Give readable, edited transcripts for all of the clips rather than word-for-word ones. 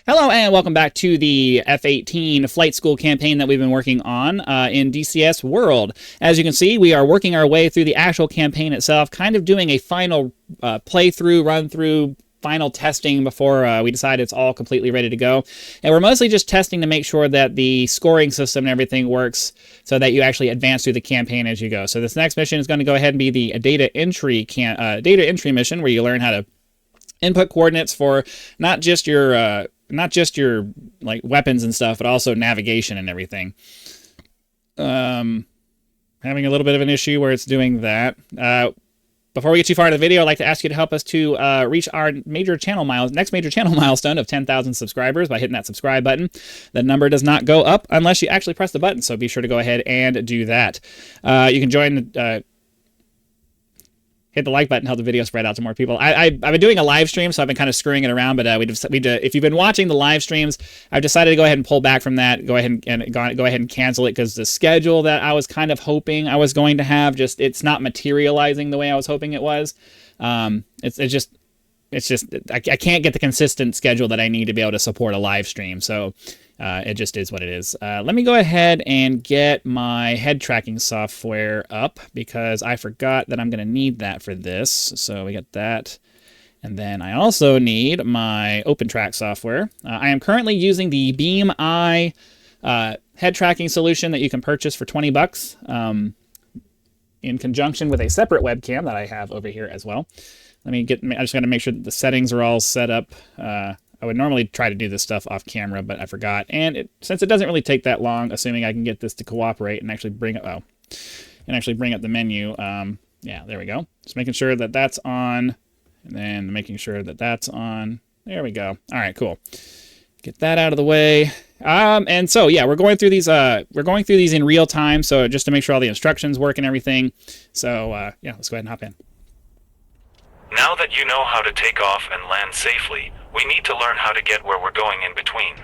Hello and welcome back to the F-18 flight school campaign that we've been working on in DCS World. As you can see, we are working our way through the actual campaign itself, kind of doing a final playthrough, run-through, final testing before we decide it's all completely ready to go. And we're mostly just testing to make sure that the scoring system and everything works so that you actually advance through the campaign as you go. So this next mission is going to go ahead and be the data entry mission, where you learn how to input coordinates for not just your like weapons and stuff, but also navigation and everything. Having a little bit of an issue where it's doing that. Before we get too far into the video, I'd like to ask you to help us to reach our next major channel milestone of 10,000 subscribers by hitting that subscribe button. The number does not go up unless you actually press the button, so be sure to go ahead and do that. You can join hit the like button, help the video spread out to more people. I've been doing a live stream, so I've been kind of screwing it around, but if you've been watching the live streams, I've decided to go ahead and pull back from that, go ahead and cancel it, because the schedule that I was kind of hoping I was going to have, it's not materializing the way I was hoping it was. It's just I can't get the consistent schedule that I need to be able to support a live stream, so it just is what it is. Let me go ahead and get my head tracking software up, because I forgot that I'm going to need that for this. So we got that. And then I also need my OpenTrack software. I am currently using the Beam Eye head tracking solution that you can purchase for 20 bucks in conjunction with a separate webcam that I have over here as well. I just got to make sure that the settings are all set up. I would normally try to do this stuff off camera, but I forgot. And since it doesn't really take that long, assuming I can get this to cooperate and actually bring up, the menu. Yeah, there we go. Just making sure that that's on, and then making sure that that's on. There we go. All right, cool. Get that out of the way. And so yeah, we're going through these in real time. So just to make sure all the instructions work and everything. So yeah, let's go ahead and hop in. Now that you know how to take off and land safely, we need to learn how to get where we're going in between.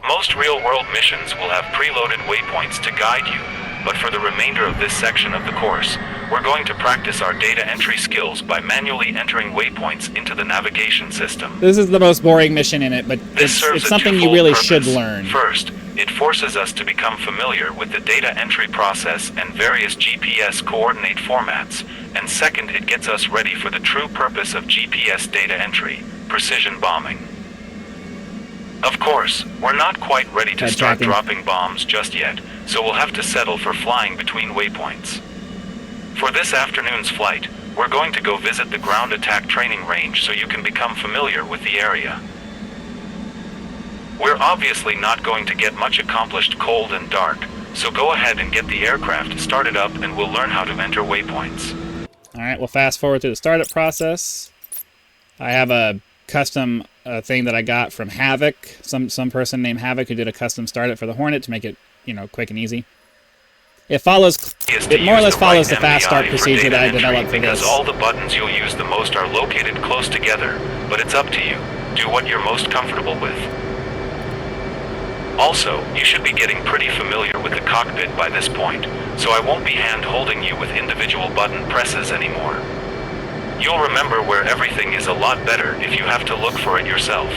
Most real-world missions will have preloaded waypoints to guide you, but for the remainder of this section of the course, we're going to practice our data entry skills by manually entering waypoints into the navigation system. This is the most boring mission in it, but it's something you really should learn. First, it forces us to become familiar with the data entry process and various GPS coordinate formats, and second, it gets us ready for the true purpose of GPS data entry: precision bombing. Of course, we're not quite ready to start dropping bombs just yet, so we'll have to settle for flying between waypoints. For this afternoon's flight, we're going to go visit the ground attack training range so you can become familiar with the area. We're obviously not going to get much accomplished cold and dark, so go ahead and get the aircraft started up and we'll learn how to enter waypoints. Alright, we'll fast forward to the startup process. I have a custom thing that I got from Havoc, some person named Havoc who did a custom startup for the Hornet to make it, quick and easy. It more or less follows the fast start procedure that I developed for this. Because all the buttons you'll use the most are located close together, but it's up to you. Do what you're most comfortable with. Also, you should be getting pretty familiar with the cockpit by this point, so I won't be hand-holding you with individual button presses anymore. You'll remember where everything is a lot better if you have to look for it yourself.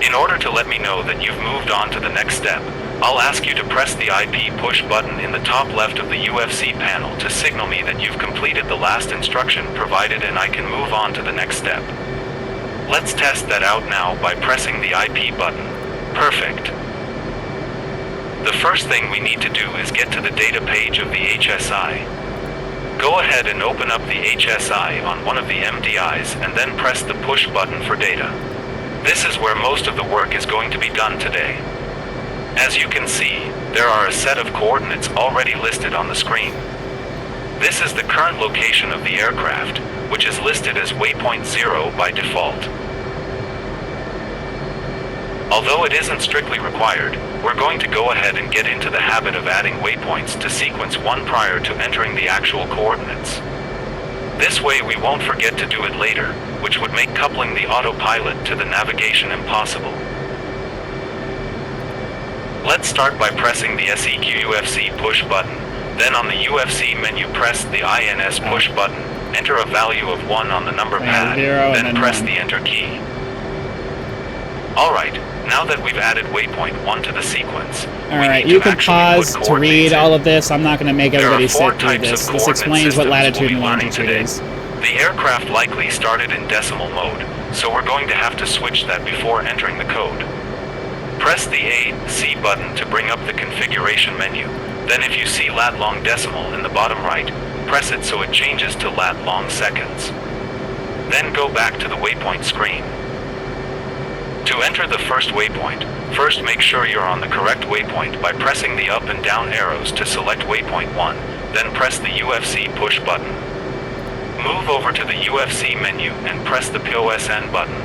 In order to let me know that you've moved on to the next step, I'll ask you to press the IP push button in the top left of the UFC panel to signal me that you've completed the last instruction provided and I can move on to the next step. Let's test that out now by pressing the IP button. Perfect. The first thing we need to do is get to the data page of the HSI. Go ahead and open up the HSI on one of the MDIs and then press the push button for data. This is where most of the work is going to be done today. As you can see, there are a set of coordinates already listed on the screen. This is the current location of the aircraft, which is listed as waypoint 0 by default. Although it isn't strictly required, we're going to go ahead and get into the habit of adding waypoints to sequence 1 prior to entering the actual coordinates. This way we won't forget to do it later, which would make coupling the autopilot to the navigation impossible. Let's start by pressing the SEQ-UFC push button, then on the UFC menu press the INS push button, enter a value of 1 on the number pad, then press the enter key. Alright, now that we've added waypoint 1 to the sequence, Alright, you can pause to read all of this. I'm not going to make everybody sit through this. This explains what latitude and longitude is. The aircraft likely started in decimal mode, so we're going to have to switch that before entering the code. Press the A-C button to bring up the configuration menu. Then if you see lat long decimal in the bottom right, press it so it changes to lat long seconds. Then go back to the waypoint screen. To enter the first waypoint, first make sure you're on the correct waypoint by pressing the up and down arrows to select waypoint 1, then press the UFC push button. Move over to the UFC menu and press the POSN button.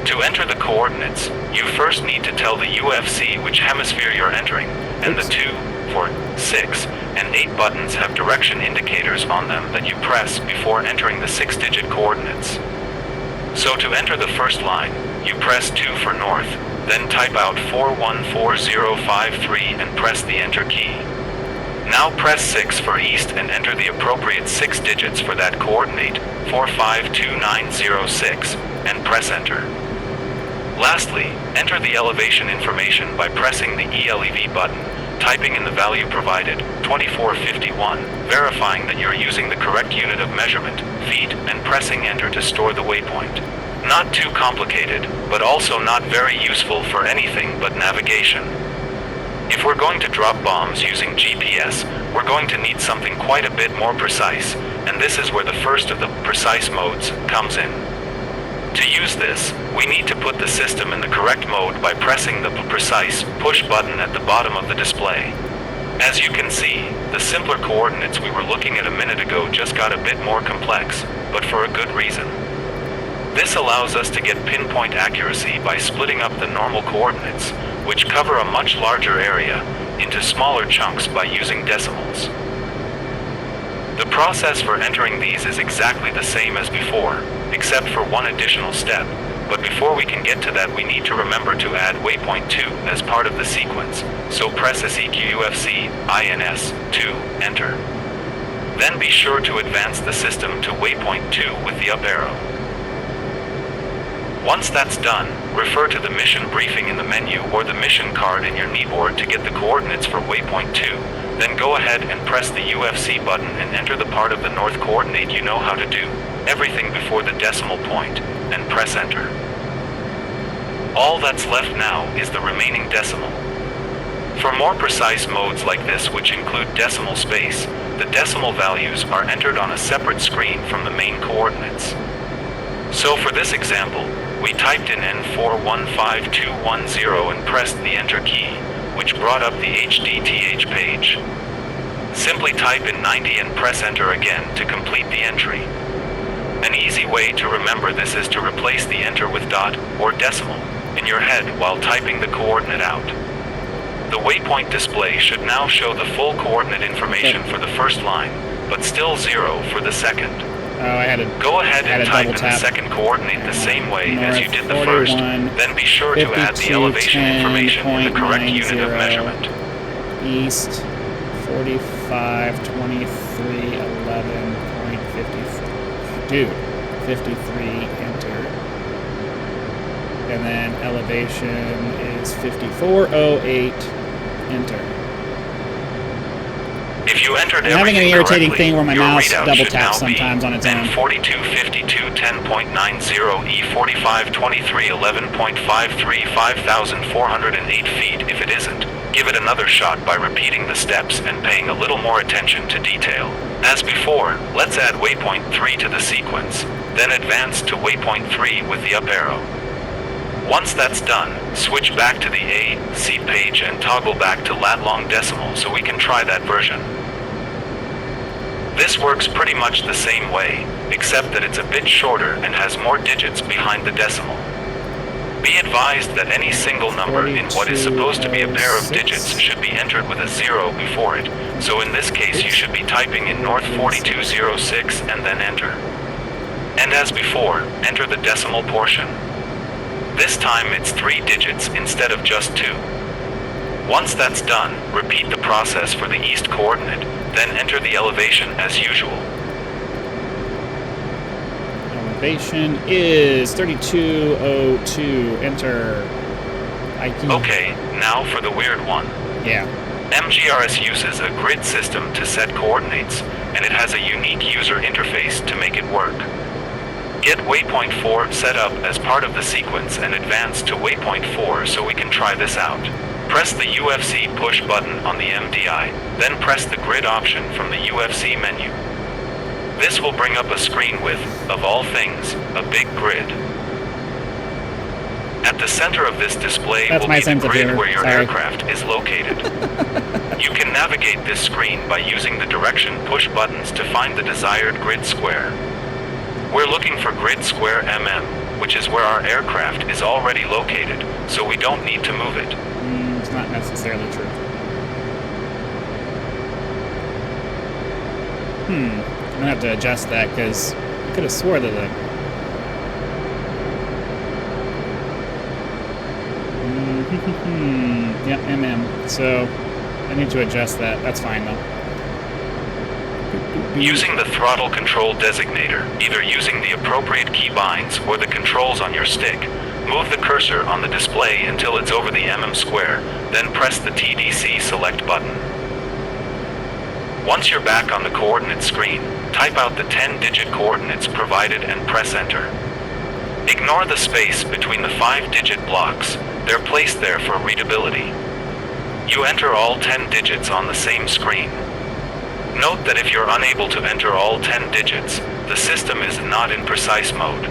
To enter the coordinates, you first need to tell the UFC which hemisphere you're entering, and the 2, 4, 6, and 8 buttons have direction indicators on them that you press before entering the 6-digit coordinates. So to enter the first line, you press 2 for north, then type out 414053 and press the enter key. Now press 6 for east and enter the appropriate 6 digits for that coordinate, 452906, and press enter. Lastly, enter the elevation information by pressing the ELEV button, typing in the value provided, 2451, verifying that you're using the correct unit of measurement, feet, and pressing enter to store the waypoint. Not too complicated, but also not very useful for anything but navigation. If we're going to drop bombs using GPS, we're going to need something quite a bit more precise, and this is where the first of the precise modes comes in. To use this, we need to put the system in the correct mode by pressing the precise push button at the bottom of the display. As you can see, the simpler coordinates we were looking at a minute ago just got a bit more complex, but for a good reason. This allows us to get pinpoint accuracy by splitting up the normal coordinates, which cover a much larger area, into smaller chunks by using decimals. The process for entering these is exactly the same as before, except for one additional step, but before we can get to that we need to remember to add waypoint 2 as part of the sequence, so press SEQUFC INS 2, enter. Then be sure to advance the system to waypoint 2 with the up arrow. Once that's done, refer to the mission briefing in the menu or the mission card in your kneeboard to get the coordinates for waypoint 2. Then go ahead and press the UFC button and enter the part of the north coordinate you know how to do, everything before the decimal point, and press enter. All that's left now is the remaining decimal. For more precise modes like this which include decimal space, the decimal values are entered on a separate screen from the main coordinates. So for this example, we typed in N415210 and pressed the enter key, which brought up the HDTH page. Simply type in 90 and press enter again to complete the entry. An easy way to remember this is to replace the enter with dot or decimal in your head while typing the coordinate out. The waypoint display should now show the full coordinate information for the first line, but still 0 for the second. Go ahead and type in the second coordinate the same way as you did the first, then be sure to add the elevation information in the correct unit of measurement. East 452311.53. Dude, 53, enter. And then elevation is 5408, enter. If you entered I'm having an irritating thing where my mouse double taps sometimes on its own. N4252 10.90 E4523 11.53 5,408 feet if it isn't. Give it another shot by repeating the steps and paying a little more attention to detail. As before, let's add waypoint 3 to the sequence, then advance to waypoint 3 with the up arrow. Once that's done, switch back to the A-C page and toggle back to lat long decimal so we can try that version. This works pretty much the same way, except that it's a bit shorter and has more digits behind the decimal. Be advised that any single number in what is supposed to be a pair of digits should be entered with a 0 before it, so in this case you should be typing in North 4206 and then enter. And as before, enter the decimal portion. This time it's 3 digits instead of just 2. Once that's done, repeat the process for the east coordinate, then enter the elevation as usual. elevation is 3202. Enter. Okay, now for the weird one. Yeah. MGRS uses a grid system to set coordinates, and it has a unique user interface to make it work. Get waypoint 4 set up as part of the sequence and advance to waypoint 4 so we can try this out. Press the UFC push button on the MDI, then press the grid option from the UFC menu. This will bring up a screen with, of all things, a big grid. At the center of this display will be the grid where your aircraft is located. You can navigate this screen by using the direction push buttons to find the desired grid square. We're looking for grid square MM, which is where our aircraft is already located, so we don't need to move it. It's not necessarily true. I'm gonna have to adjust that because I could have swore that the yep, MM. So I need to adjust that. That's fine though. Using the throttle control designator, either using the appropriate keybinds or the controls on your stick, move the cursor on the display until it's over the MM square, then press the TDC select button. Once you're back on the coordinate screen, type out the 10-digit coordinates provided and press enter. Ignore the space between the 5-digit blocks. They're placed there for readability. You enter all 10 digits on the same screen. Note that if you're unable to enter all 10 digits, the system is not in precise mode.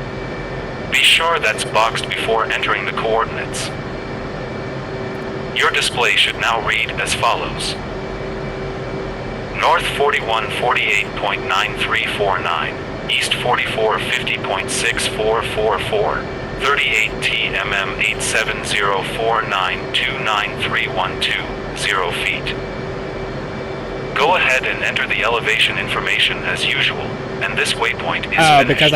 Be sure that's boxed before entering the coordinates. Your display should now read as follows. North 4148.9349, East 4450.6444, 38 TMM 87049293120, 0 feet. Go ahead and enter the elevation information as usual, and this waypoint is finished. Because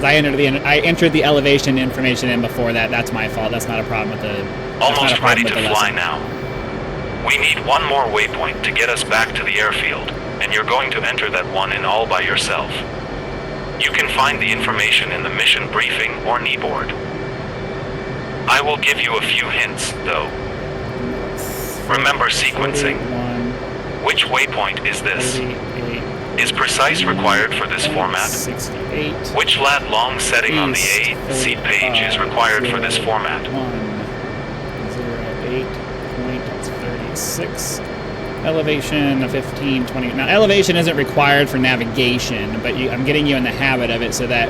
I entered the elevation information in before that. That's my fault. That's not a problem with the. Almost ready to fly now. We need one more waypoint to get us back to the airfield, and you're going to enter that one in all by yourself. You can find the information in the mission briefing or kneeboard. I will give you a few hints, though. Remember sequencing. Which waypoint is this? Is precise required for this format? 68. Which lat long setting on the A seat page is required for this format? 108.36. Elevation of 1520. Now, elevation isn't required for navigation, but I'm getting you in the habit of it so that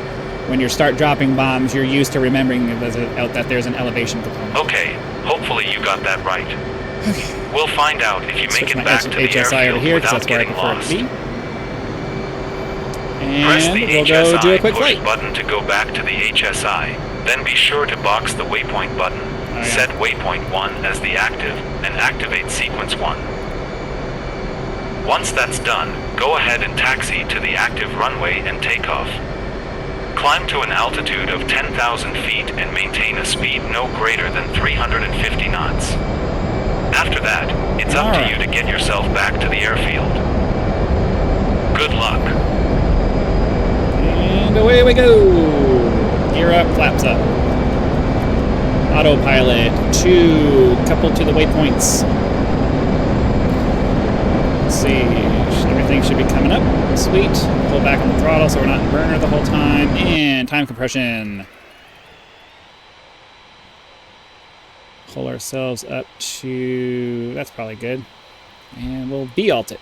when you start dropping bombs, you're used to remembering that there's an elevation component. Okay, hopefully you got that right. Okay. We'll find out if you make it back to the HSI airfield here, without getting lost. Press the HSI push button to go back to the HSI, then be sure to box the waypoint button. Set waypoint 1 as the active, and activate sequence 1. Once that's done, go ahead and taxi to the active runway and take off. Climb to an altitude of 10,000 feet and maintain a speed no greater than 350 knots. After that, it's up to you to get yourself back to the airfield. Good luck. And away we go. Gear up, flaps up. Autopilot, coupled to the waypoints. Let's see, everything should be coming up. Sweet. Pull back on the throttle so we're not in burner the whole time. And time compression. Pull ourselves up to, that's probably good. And we'll B-alt it.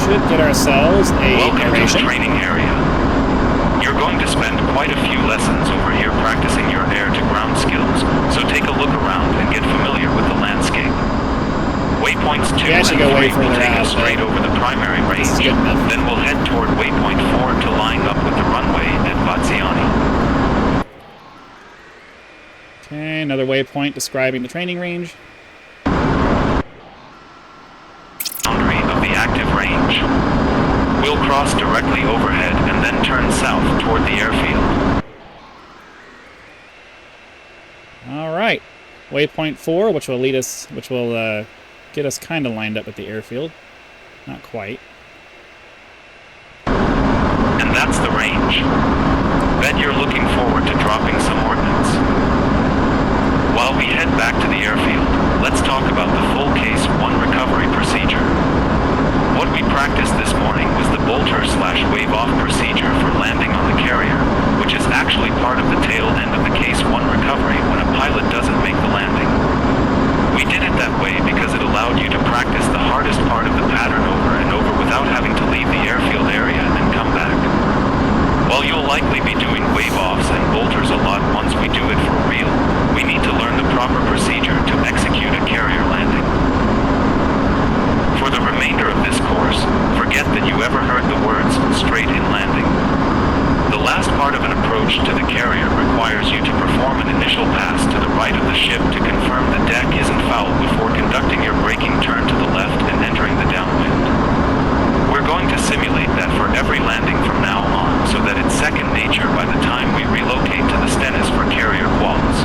Should get ourselves a Welcome to the training area. You're going to spend quite a few lessons over here practicing your air-to-ground skills, so take a look around and get familiar with the landscape. Waypoints 2 and 3 will take us straight over the primary range, then we'll head toward waypoint 4 to line up with the runway at Vaziani. Okay, another waypoint describing the training range. Boundary of the active range. We'll cross directly overhead and then turn south toward the airfield. All right, waypoint 4, which will lead us, get us kind of lined up with the airfield. Not quite. That's the range. Bet you're looking forward to dropping some ordnance. While we head back to the airfield, let's talk about the full Case 1 recovery procedure. What we practiced this morning was the bolter/wave-off procedure for landing on the carrier, which is actually part of the tail end of the Case 1 recovery when a pilot doesn't make the landing. We did it that way because it allowed you to practice the hardest part of the pattern over and over without having to leave the airfield area and come back. While you'll likely be doing wave-offs and bolters a lot once we do it for real, we need to learn the proper procedure to execute a carrier landing. For the remainder of this course, forget that you ever heard the words straight in landing. The last part of an approach to the carrier requires you to perform an initial pass to the right of the ship to confirm the deck isn't foul before conducting your braking turn to the left and entering the downwind. We're going to simulate that for every landing from now on so that it's second nature by the time we relocate to the Stennis for carrier quals.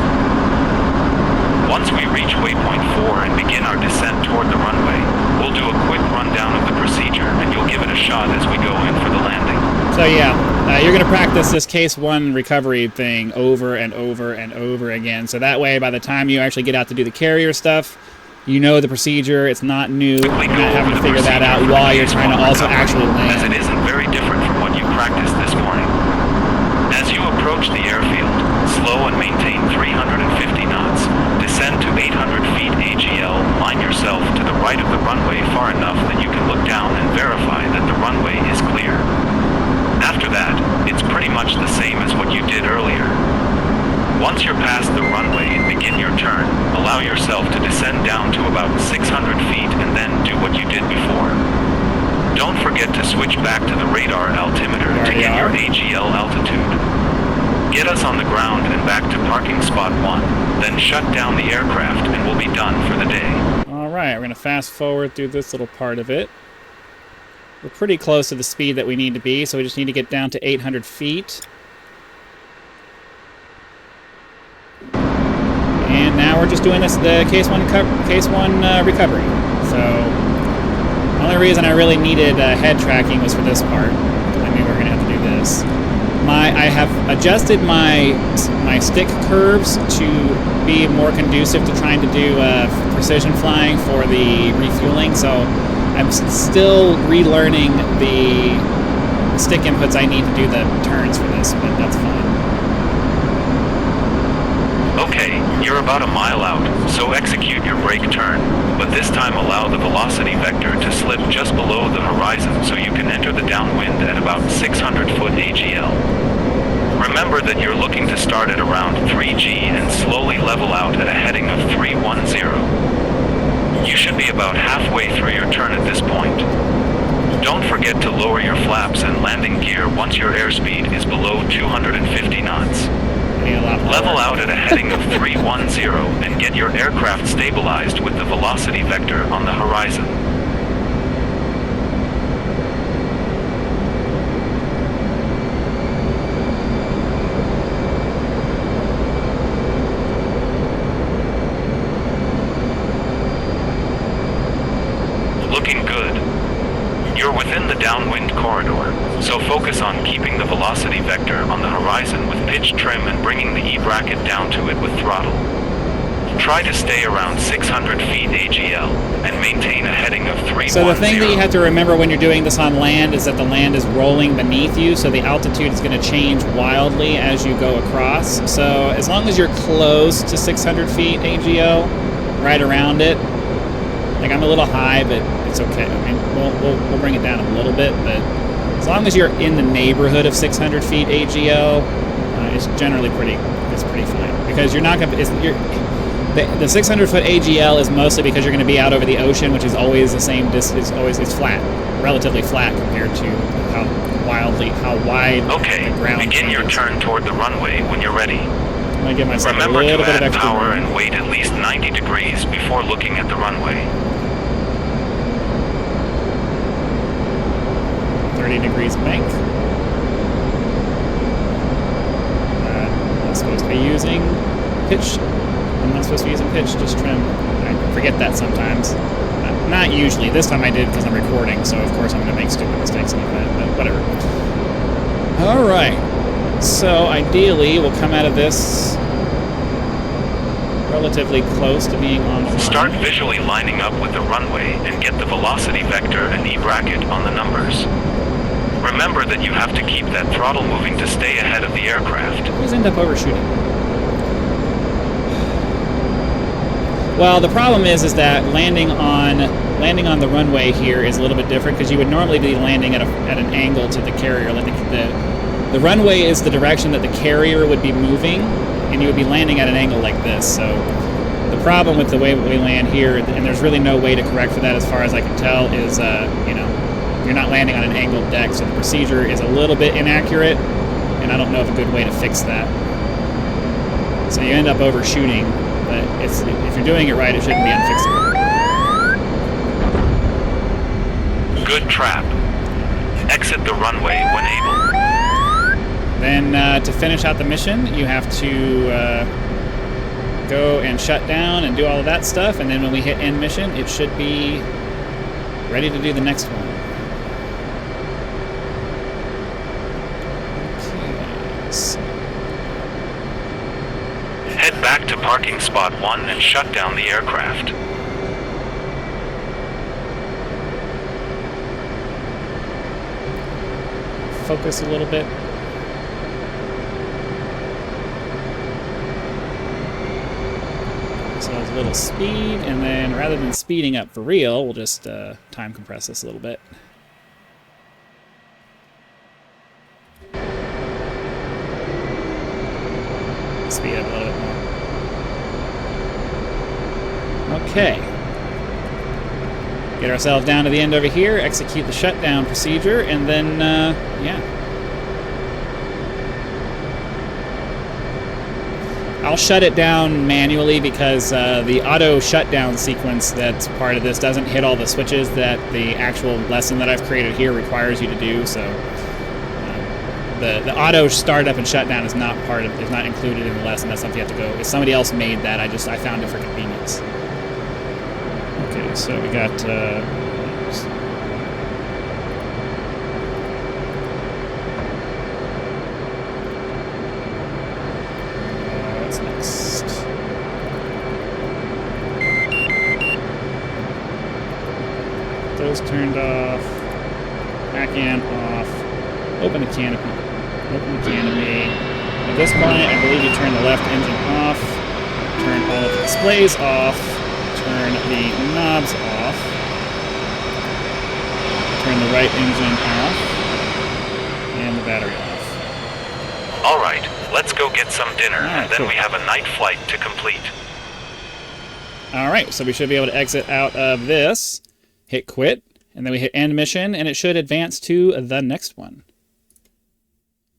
Once we reach waypoint 4 and begin our descent toward the runway, we'll do a quick rundown of the procedure and you'll give it a shot as we go in for the landing. So yeah, you're going to practice this Case 1 recovery thing over and over and over again. So that way, by the time you actually get out to do the carrier stuff, you know the procedure, it's not new, you're not having to figure that out while you're trying to also actually land. As it isn't very different from what you practiced this morning. As you approach the airfield, slow and maintain 350 knots, descend to 800 feet AGL, line yourself to the right of the runway far enough that you can look down and verify that the runway is clear. After that, it's pretty much the same as what you did earlier. Once you're past the runway and begin your turn, allow yourself to descend down to about 600 feet and then do what you did before. Don't forget to switch back to the radar altimeter to get your AGL altitude. Get us on the ground and back to parking spot 1, then shut down the aircraft and we'll be done for the day. Alright, we're going to fast forward through this little part of it. We're pretty close to the speed that we need to be, so we just need to get down to 800 feet. And now we're just doing the Case 1 recovery. So the only reason I really needed head tracking was for this part, because I knew we were going to have to do this. I have adjusted my stick curves to be more conducive to trying to do precision flying for the refueling, so I'm still relearning the stick inputs I need to do the turns for this, but that's fine. Okay, you're about a mile out, so execute your brake turn, but this time allow the velocity vector to slip just below the horizon so you can enter the downwind at about 600 foot AGL. Remember that you're looking to start at around 3G and slowly level out at a heading of 310. You should be about halfway through your turn at this point. Don't forget to lower your flaps and landing gear once your airspeed is below 250 knots. Level out at a heading of 310 and get your aircraft stabilized with the velocity vector on the horizon. Looking good. You're within the downwind corridor, so focus on keeping the velocity vector on the horizon with pitch trim and bringing the E-bracket down to it with throttle. Try to stay around 600 feet AGL and maintain a heading of 310. So the thing that you have to remember when you're doing this on land is that the land is rolling beneath you, so the altitude is going to change wildly as you go across. So as long as you're close to 600 feet AGL, right around it, like I'm a little high, but it's okay. I mean, we'll bring it down a little bit, but as long as you're in the neighborhood of 600 feet AGL, it's generally pretty fine, because you're not going to. The 600 foot AGL is mostly because you're going to be out over the ocean, which is always the same distance. It's flat, relatively flat compared to how wide okay, the ground. Begin your turn toward the runway when you're ready. I'm going to give myself Remember a little to bit of add extra power room. and wait at least 90 degrees before looking at the runway. 30 degrees bank. I'm supposed to be using pitch. I'm not supposed to be using pitch, just trim. I forget that sometimes. Not usually. This time I did because I'm recording, so of course I'm going to make stupid mistakes like that, but whatever. Alright, so ideally we'll come out of this relatively close to being on the line. Start visually lining up with the runway and get the velocity vector and E-bracket on the numbers. Remember that you have to keep that throttle moving to stay ahead of the aircraft. Always end up overshooting. Well, the problem is that landing on the runway here is a little bit different because you would normally be landing at an angle to the carrier. Like the runway is the direction that the carrier would be moving, and you would be landing at an angle like this. So the problem with the way we land here, and there's really no way to correct for that as far as I can tell, is you're not landing on an angled deck, so the procedure is a little bit inaccurate, and I don't know of a good way to fix that. So you end up overshooting, but if you're doing it right, it shouldn't be unfixable. Good trap. Exit the runway when able. Then to finish out the mission, you have to go and shut down and do all of that stuff, and then when we hit end mission, it should be ready to do the next one. Head back to parking spot 1 and shut down the aircraft. Focus a little bit. So it's a little speed, and then rather than speeding up for real, we'll just time compress this a little bit. Speed up a little bit more. Okay. Get ourselves down to the end over here, execute the shutdown procedure, and then, yeah. I'll shut it down manually because the auto shutdown sequence that's part of this doesn't hit all the switches that the actual lesson that I've created here requires you to do, so the auto startup and shutdown is not included in the lesson. That's something you have to go. If somebody else made that, I found it for convenience. Okay, so we got what's next? Those turned off. Back end off. Open the canopy. Open the canopy. At this point, I believe you turn the left engine off. Turn all of the displays off. Turn the knobs off. Turn the right engine off. And the battery off. Alright, let's go get some dinner, and then cool. we have a night flight to complete. Alright, so we should be able to exit out of this. Hit quit. And then we hit end mission, and it should advance to the next one.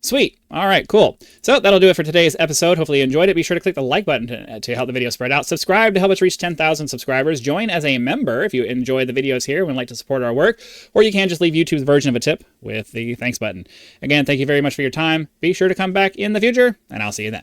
Sweet. All right, cool. So that'll do it for today's episode. Hopefully you enjoyed it. Be sure to click the like button to help the video spread out. Subscribe to help us reach 10,000 subscribers. Join as a member if you enjoy the videos here and would like to support our work. Or you can just leave YouTube's version of a tip with the thanks button. Again, thank you very much for your time. Be sure to come back in the future, and I'll see you then.